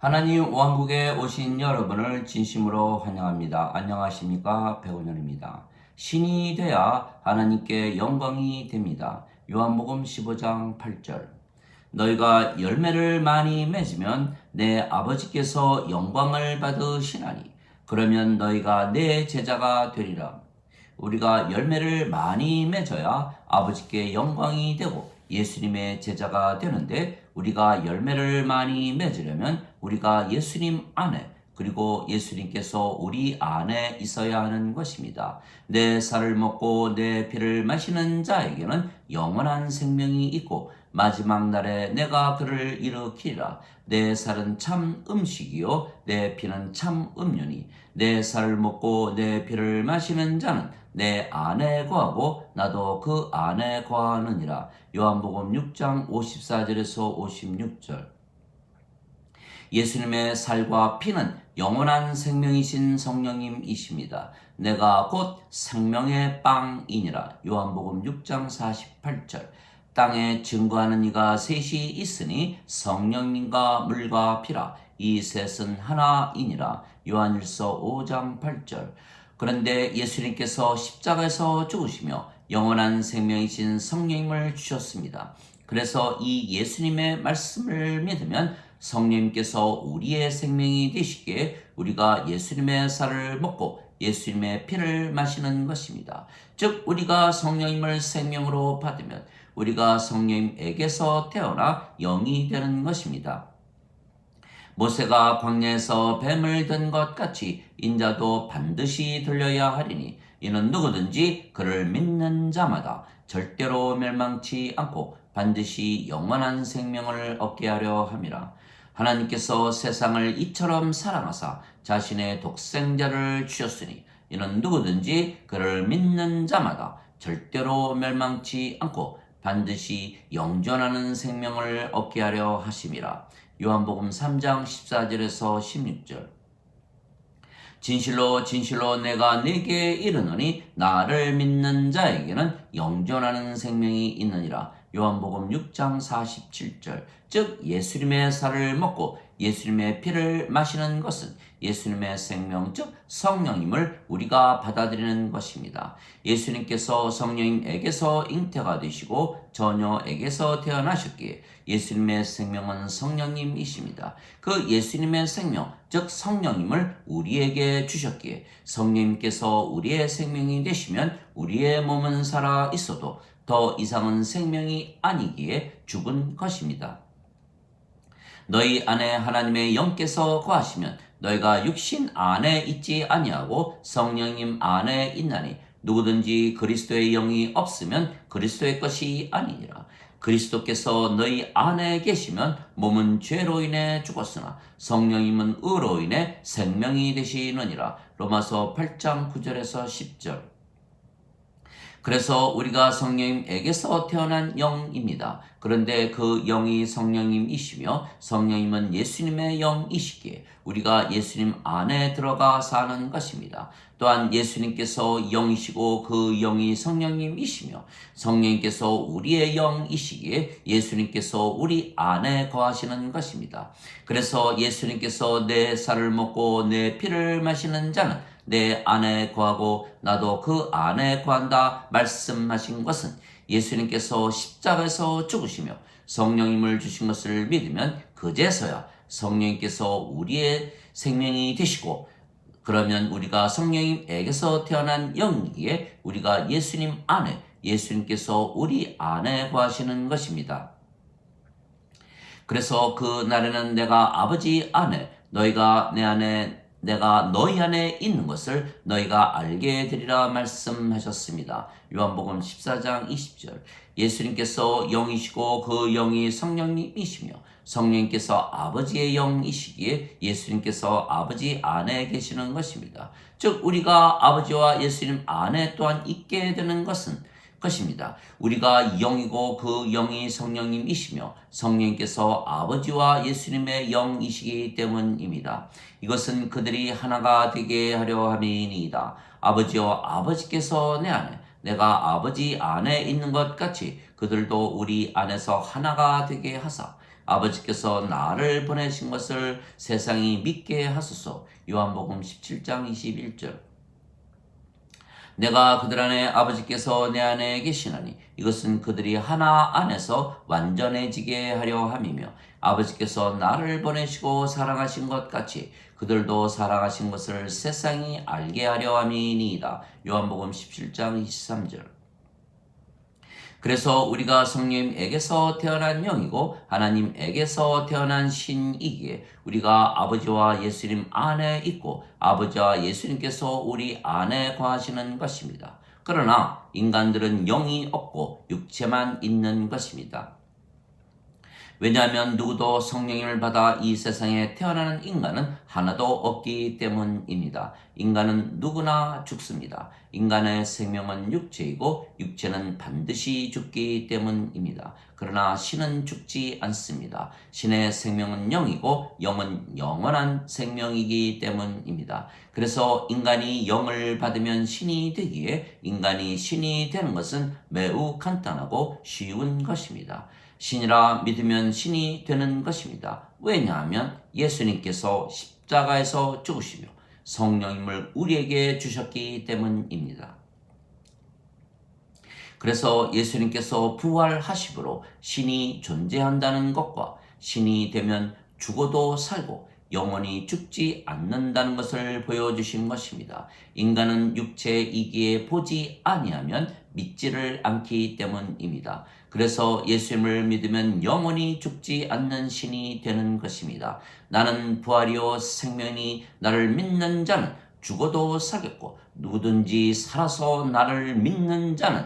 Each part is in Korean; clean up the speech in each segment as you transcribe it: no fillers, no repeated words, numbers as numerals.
하나님 왕국에 오신 여러분을 진심으로 환영합니다. 안녕하십니까? 백운현입니다. 신이 되야 하나님께 영광이 됩니다. 요한복음 15장 8절. 너희가 열매를 많이 맺으면 내 아버지께서 영광을 받으시나니 그러면 너희가 내 제자가 되리라. 우리가 열매를 많이 맺어야 아버지께 영광이 되고 예수님의 제자가 되는데, 우리가 열매를 많이 맺으려면 우리가 예수님 안에, 그리고 예수님께서 우리 안에 있어야 하는 것입니다. 내 살을 먹고 내 피를 마시는 자에게는 영원한 생명이 있고 마지막 날에 내가 그를 일으키리라. 내 살은 참 음식이요 내 피는 참 음료니 내 살을 먹고 내 피를 마시는 자는 내 안에 거하고 나도 그 안에 거하느니라. 요한복음 6장 54절에서 56절. 예수님의 살과 피는 영원한 생명이신 성령님이십니다. 내가 곧 생명의 빵이니라. 요한복음 6장 48절. 땅에 증거하는 이가 셋이 있으니 성령님과 물과 피라. 이 셋은 하나이니라. 요한일서 5장 8절. 그런데 예수님께서 십자가에서 죽으시며 영원한 생명이신 성령님을 주셨습니다. 그래서 이 예수님의 말씀을 믿으면 성령님께서 우리의 생명이 되시기에 우리가 예수님의 살을 먹고 예수님의 피를 마시는 것입니다. 즉 우리가 성령님을 생명으로 받으면 우리가 성령님에게서 태어나 영이 되는 것입니다. 모세가 광야에서 뱀을 든 것 같이 인자도 반드시 들려야 하리니 이는 누구든지 그를 믿는 자마다 절대로 멸망치 않고 반드시 영원한 생명을 얻게 하려 함이라. 하나님께서 세상을 이처럼 사랑하사 자신의 독생자를 주셨으니 이는 누구든지 그를 믿는 자마다 절대로 멸망치 않고 반드시 영존하는 생명을 얻게 하려 하심이라. 요한복음 3장 14절에서 16절. 진실로 진실로 내가 네게 이르노니 나를 믿는 자에게는 영존하는 생명이 있느니라. 요한복음 6장 47절. 즉 예수님의 살을 먹고 예수님의 피를 마시는 것은 예수님의 생명, 즉 성령님을 우리가 받아들이는 것입니다. 예수님께서 성령님에게서 잉태가 되시고 처녀에게서 태어나셨기에 예수님의 생명은 성령님이십니다. 그 예수님의 생명, 즉 성령님을 우리에게 주셨기에 성령님께서 우리의 생명이 되시면 우리의 몸은 살아 있어도 더 이상은 생명이 아니기에 죽은 것입니다. 너희 안에 하나님의 영께서 거하시면 너희가 육신 안에 있지 아니하고 성령님 안에 있나니 누구든지 그리스도의 영이 없으면 그리스도의 것이 아니니라. 그리스도께서 너희 안에 계시면 몸은 죄로 인해 죽었으나 성령님은 의로 인해 생명이 되시느니라. 로마서 8장 9절에서 10절. 그래서 우리가 성령님에게서 태어난 영입니다. 그런데 그 영이 성령님이시며 성령님은 예수님의 영이시기에 우리가 예수님 안에 들어가 사는 것입니다. 또한 예수님께서 영이시고 그 영이 성령님이시며 성령님께서 우리의 영이시기에 예수님께서 우리 안에 거하시는 것입니다. 그래서 예수님께서 내 살을 먹고 내 피를 마시는 자는 내 안에 거하고 나도 그 안에 거한다 말씀하신 것은 예수님께서 십자가에서 죽으시며 성령님을 주신 것을 믿으면 그제서야 성령님께서 우리의 생명이 되시고, 그러면 우리가 성령님에게서 태어난 영이기에 우리가 예수님 안에, 예수님께서 우리 안에 거하시는 것입니다. 그래서 그 날에는 내가 아버지 안에, 너희가 내 안에, 내가 너희 안에 있는 것을 너희가 알게 되리라 말씀하셨습니다. 요한복음 14장 20절. 예수님께서 영이시고 그 영이 성령님이시며 성령님께서 아버지의 영이시기에 예수님께서 아버지 안에 계시는 것입니다. 즉 우리가 아버지와 예수님 안에 또한 있게 되는 것입니다. 우리가 영이고 그 영이 성령님이시며 성령님께서 아버지와 예수님의 영이시기 때문입니다. 이것은 그들이 하나가 되게 하려 함이니이다. 아버지여 아버지께서 내 안에, 내가 아버지 안에 있는 것 같이 그들도 우리 안에서 하나가 되게 하사 아버지께서 나를 보내신 것을 세상이 믿게 하소서. 요한복음 17장 21절. 내가 그들 안에 아버지께서 내 안에 계시나니 이것은 그들이 하나 안에서 완전해지게 하려 함이며 아버지께서 나를 보내시고 사랑하신 것 같이 그들도 사랑하신 것을 세상이 알게 하려 함이니이다. 요한복음 17장 23절. 그래서 우리가 성령님에게서 태어난 영이고 하나님에게서 태어난 신이기에 우리가 아버지와 예수님 안에 있고 아버지와 예수님께서 우리 안에 거하시는 것입니다. 그러나 인간들은 영이 없고 육체만 있는 것입니다. 왜냐하면 누구도 성령님을 받아 이 세상에 태어나는 인간은 하나도 없기 때문입니다. 인간은 누구나 죽습니다. 인간의 생명은 육체이고 육체는 반드시 죽기 때문입니다. 그러나 신은 죽지 않습니다. 신의 생명은 영이고 영은 영원한 생명이기 때문입니다. 그래서 인간이 영을 받으면 신이 되기에 인간이 신이 되는 것은 매우 간단하고 쉬운 것입니다. 신이라 믿으면 신이 되는 것입니다. 왜냐하면 예수님께서 십자가에서 죽으시며 성령님을 우리에게 주셨기 때문입니다. 그래서 예수님께서 부활하심으로 신이 존재한다는 것과 신이 되면 죽어도 살고 영원히 죽지 않는다는 것을 보여주신 것입니다. 인간은 육체이기에 보지 아니하면 믿지를 않기 때문입니다. 그래서 예수님을 믿으면 영원히 죽지 않는 신이 되는 것입니다. 나는 부활이요 생명이 나를 믿는 자는 죽어도 살겠고 누구든지 살아서 나를 믿는 자는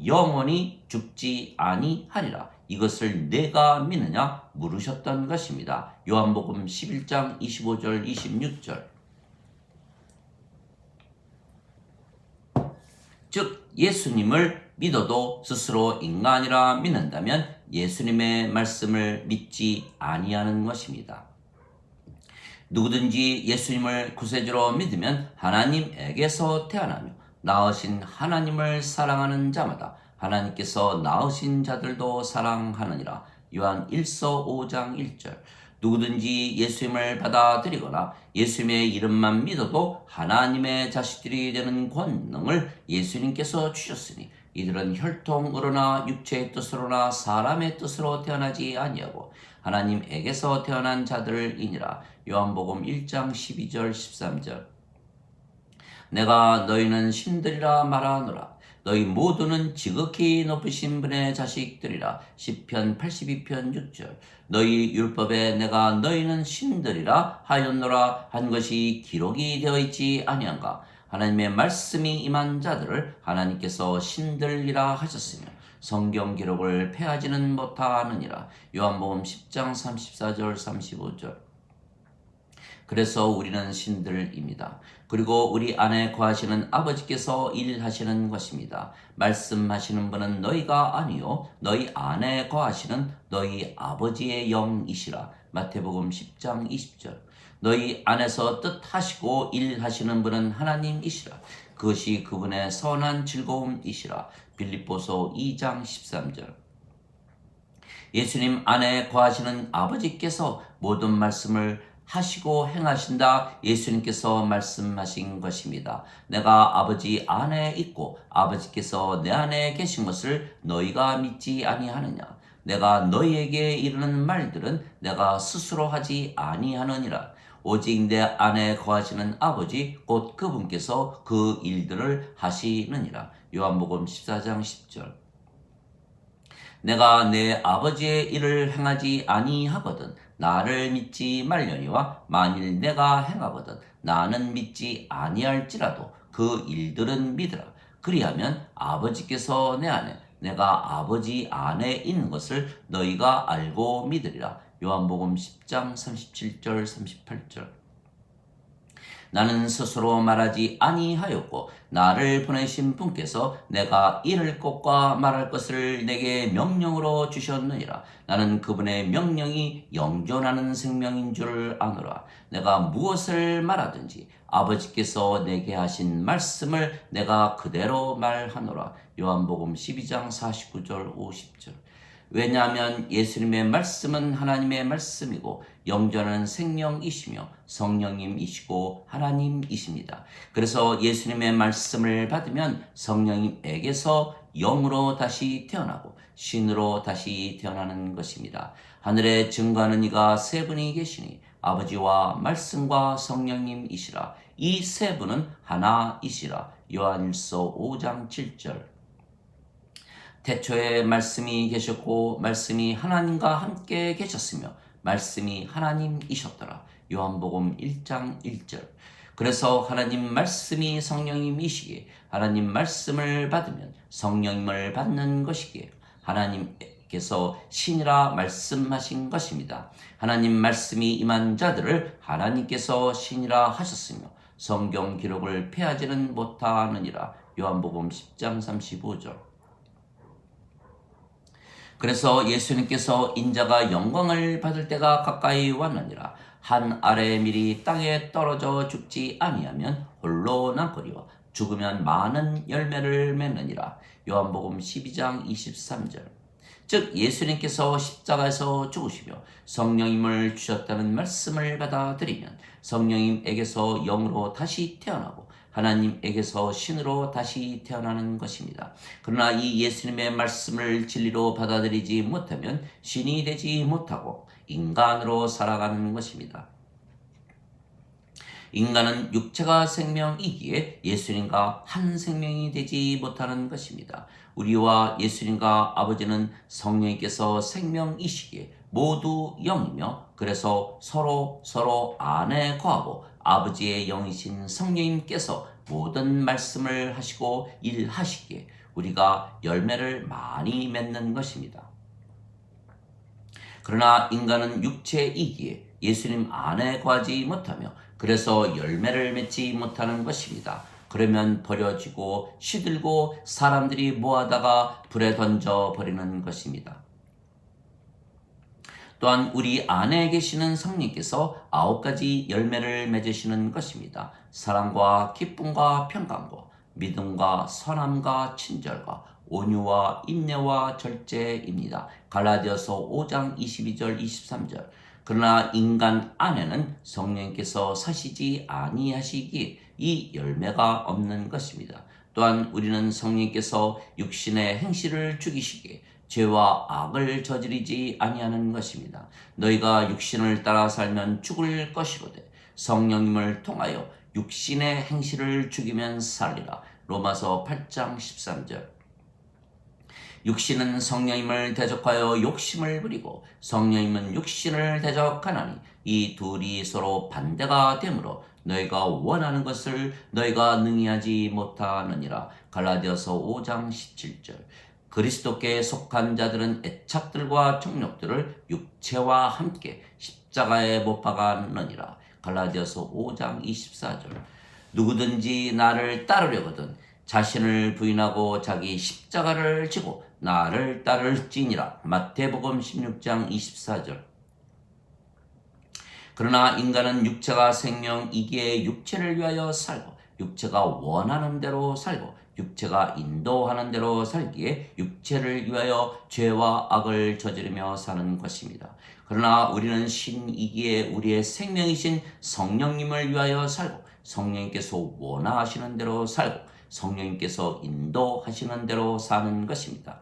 영원히 죽지 아니하리라. 이것을 내가 믿느냐 물으셨던 것입니다. 요한복음 11장 25절 26절. 즉 예수님을 믿어도 스스로 인간이라 믿는다면 예수님의 말씀을 믿지 아니하는 것입니다. 누구든지 예수님을 구세주로 믿으면 하나님에게서 태어나며 낳으신 하나님을 사랑하는 자마다 하나님께서 낳으신 자들도 사랑하느니라. 요한 1서 5장 1절. 누구든지 예수님을 받아들이거나 예수님의 이름만 믿어도 하나님의 자식들이 되는 권능을 예수님께서 주셨으니 이들은 혈통으로나 육체의 뜻으로나 사람의 뜻으로 태어나지 아니하고 하나님에게서 태어난 자들이니라. 요한복음 1장 12절 13절. 내가 너희는 신들이라 말하노라. 너희 모두는 지극히 높으신 분의 자식들이라. 시편 82편 6절. 너희 율법에 내가 너희는 신들이라 하였노라 한 것이 기록이 되어 있지 아니한가. 하나님의 말씀이 임한 자들을 하나님께서 신들이라 하셨으며 성경 기록을 폐하지는 못하느니라. 요한복음 10장 34절 35절. 그래서 우리는 신들입니다. 그리고 우리 안에 거하시는 아버지께서 일하시는 것입니다. 말씀하시는 분은 너희가 아니요 너희 안에 거하시는 너희 아버지의 영이시라. 마태복음 10장 20절. 너희 안에서 뜻하시고 일하시는 분은 하나님이시라. 그것이 그분의 선한 즐거움이시라. 빌립보서 2장 13절. 예수님 안에 거하시는 아버지께서 모든 말씀을 하시고 행하신다. 예수님께서 말씀하신 것입니다. 내가 아버지 안에 있고 아버지께서 내 안에 계신 것을 너희가 믿지 아니하느냐. 내가 너희에게 이르는 말들은 내가 스스로 하지 아니하느니라. 오직 내 안에 거하시는 아버지 곧 그분께서 그 일들을 하시느니라. 요한복음 14장 10절. 내가 내 아버지의 일을 행하지 아니하거든 나를 믿지 말려니와 만일 내가 행하거든 나는 믿지 아니할지라도 그 일들은 믿으라. 그리하면 아버지께서 내 안에 내가 아버지 안에 있는 것을 너희가 알고 믿으리라. 요한복음 10장 37절 38절. 나는 스스로 말하지 아니하였고 나를 보내신 분께서 내가 이를 것과 말할 것을 내게 명령으로 주셨느니라. 나는 그분의 명령이 영존하는 생명인 줄 아노라. 내가 무엇을 말하든지 아버지께서 내게 하신 말씀을 내가 그대로 말하노라. 요한복음 12장 49절 50절. 왜냐하면 예수님의 말씀은 하나님의 말씀이고 영전하는 생명이시며 성령님이시고 하나님이십니다. 그래서 예수님의 말씀을 받으면 성령님에게서 영으로 다시 태어나고 신으로 다시 태어나는 것입니다. 하늘에 증거하는 이가 세 분이 계시니 아버지와 말씀과 성령님이시라. 이 세 분은 하나이시라. 요한일서 5장 7절. 태초에 말씀이 계셨고 말씀이 하나님과 함께 계셨으며 말씀이 하나님이셨더라. 요한복음 1장 1절. 그래서 하나님 말씀이 성령님이시기에 하나님 말씀을 받으면 성령님을 받는 것이기에 하나님께서 신이라 말씀하신 것입니다. 하나님 말씀이 임한 자들을 하나님께서 신이라 하셨으며 성경 기록을 폐하지는 못하느니라. 요한복음 10장 35절. 그래서 예수님께서 인자가 영광을 받을 때가 가까이 왔느니라. 한 알의 밀이 땅에 떨어져 죽지 아니하면 홀로 남거니와 죽으면 많은 열매를 맺느니라. 요한복음 12장 23절. 즉 예수님께서 십자가에서 죽으시며 성령님을 주셨다는 말씀을 받아들이면 성령님에게서 영으로 다시 태어나고 하나님에게서 신으로 다시 태어나는 것입니다. 그러나 이 예수님의 말씀을 진리로 받아들이지 못하면 신이 되지 못하고 인간으로 살아가는 것입니다. 인간은 육체가 생명이기에 예수님과 한 생명이 되지 못하는 것입니다. 우리와 예수님과 아버지는 성령님께서 생명이시기에 모두 영이며 그래서 서로 안에 거하고 아버지의 영이신 성령님께서 모든 말씀을 하시고 일하시기에 우리가 열매를 많이 맺는 것입니다. 그러나 인간은 육체이기에 예수님 안에 거하지 못하며 그래서 열매를 맺지 못하는 것입니다. 그러면 버려지고 시들고 사람들이 모아다가 불에 던져 버리는 것입니다. 또한 우리 안에 계시는 성령께서 9가지 열매를 맺으시는 것입니다. 사랑과 기쁨과 평강과 믿음과 선함과 친절과 온유와 인내와 절제입니다. 갈라디아서 5장 22절 23절. 그러나 인간 안에는 성령께서 사시지 아니하시기에 이 열매가 없는 것입니다. 또한 우리는 성령께서 육신의 행실을 죽이시기에 죄와 악을 저지르지 아니하는 것입니다. 너희가 육신을 따라 살면 죽을 것이로되 성령님을 통하여 육신의 행실을 죽이면 살리라. 로마서 8장 13절. 육신은 성령님을 대적하여 욕심을 부리고 성령님은 육신을 대적하나니 이 둘이 서로 반대가 되므로 너희가 원하는 것을 너희가 능히 하지 못하느니라. 갈라디아서 5장 17절. 그리스도께 속한 자들은 애착들과 정욕들을 육체와 함께 십자가에 못 박았느니라. 갈라디아서 5장 24절. 누구든지 나를 따르려거든 자신을 부인하고 자기 십자가를 지고 나를 따를지니라. 마태복음 16장 24절. 그러나 인간은 육체가 생명이기에 육체를 위하여 살고 육체가 원하는 대로 살고 육체가 인도하는 대로 살기에 육체를 위하여 죄와 악을 저지르며 사는 것입니다. 그러나 우리는 신이기에 우리의 생명이신 성령님을 위하여 살고 성령님께서 원하시는 대로 살고 성령님께서 인도하시는 대로 사는 것입니다.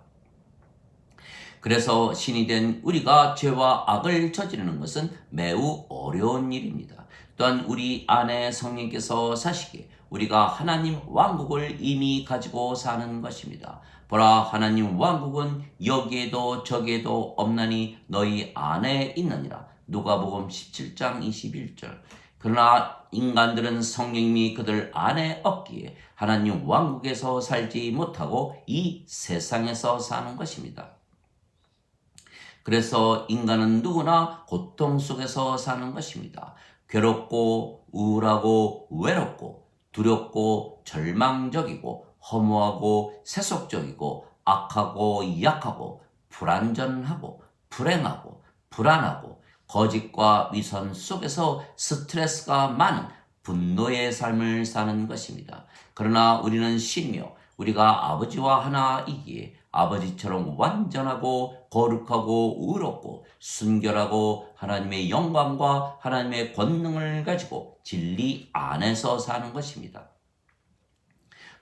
그래서 신이 된 우리가 죄와 악을 저지르는 것은 매우 어려운 일입니다. 또한 우리 안에 성령께서 사시기에 우리가 하나님 왕국을 이미 가지고 사는 것입니다. 보라, 하나님 왕국은 여기에도 저기에도 없나니 너희 안에 있느니라. 누가복음 17장 21절. 그러나 인간들은 성령님이 그들 안에 없기에 하나님 왕국에서 살지 못하고 이 세상에서 사는 것입니다. 그래서 인간은 누구나 고통 속에서 사는 것입니다. 괴롭고 우울하고 외롭고 두렵고 절망적이고 허무하고 세속적이고 악하고 약하고 불안전하고 불행하고 불안하고 거짓과 위선 속에서 스트레스가 많은 분노의 삶을 사는 것입니다. 그러나 우리는 신이며 우리가 아버지와 하나이기에 아버지처럼 완전하고 거룩하고 의롭고 순결하고 하나님의 영광과 하나님의 권능을 가지고 진리 안에서 사는 것입니다.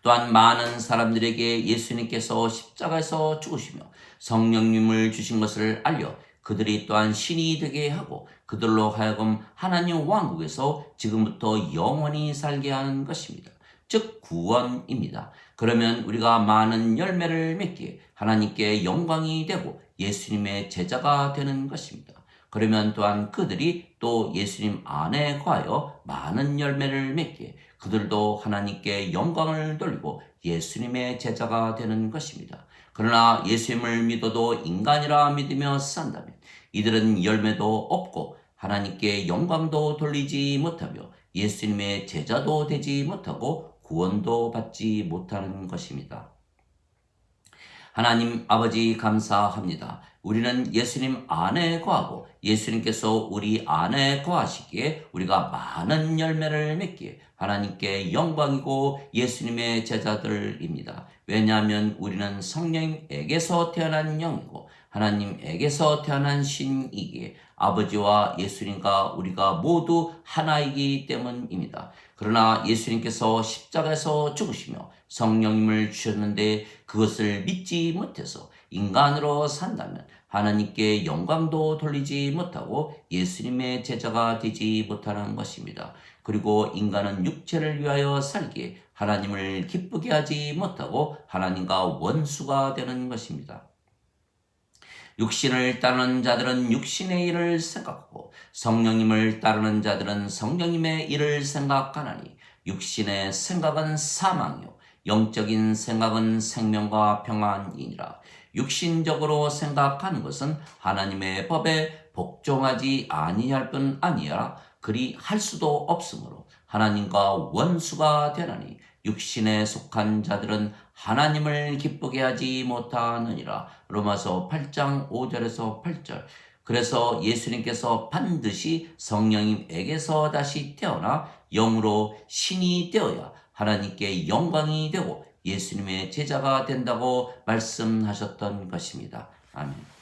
또한 많은 사람들에게 예수님께서 십자가에서 죽으시며 성령님을 주신 것을 알려 그들이 또한 신이 되게 하고 그들로 하여금 하나님 왕국에서 지금부터 영원히 살게 하는 것입니다. 즉 구원입니다. 그러면 우리가 많은 열매를 맺기에 하나님께 영광이 되고 예수님의 제자가 되는 것입니다. 그러면 또한 그들이 또 예수님 안에 거하여 많은 열매를 맺기에 그들도 하나님께 영광을 돌리고 예수님의 제자가 되는 것입니다. 그러나 예수님을 믿어도 인간이라 믿으며 산다면 이들은 열매도 없고 하나님께 영광도 돌리지 못하며 예수님의 제자도 되지 못하고 구원도 받지 못하는 것입니다. 하나님 아버지 감사합니다. 우리는 예수님 안에 거하고 예수님께서 우리 안에 거하시기에 우리가 많은 열매를 맺기에 하나님께 영광이고 예수님의 제자들입니다. 왜냐하면 우리는 성령에게서 태어난 영이고 하나님에게서 태어난 신이기에 아버지와 예수님과 우리가 모두 하나이기 때문입니다. 그러나 예수님께서 십자가에서 죽으시며 성령님을 주셨는데 그것을 믿지 못해서 인간으로 산다면 하나님께 영광도 돌리지 못하고 예수님의 제자가 되지 못하는 것입니다. 그리고 인간은 육체를 위하여 살기에 하나님을 기쁘게 하지 못하고 하나님과 원수가 되는 것입니다. 육신을 따르는 자들은 육신의 일을 생각하고 성령님을 따르는 자들은 성령님의 일을 생각하나니 육신의 생각은 사망이요 영적인 생각은 생명과 평안이니라. 육신적으로 생각하는 것은 하나님의 법에 복종하지 아니할 뿐 아니라 그리 할 수도 없으므로 하나님과 원수가 되나니 육신에 속한 자들은 하나님을 기쁘게 하지 못하느니라. 로마서 8장 5절에서 8절. 그래서 예수님께서 반드시 성령님에게서 다시 태어나 영으로 신이 되어야 하나님께 영광이 되고 예수님의 제자가 된다고 말씀하셨던 것입니다. 아멘.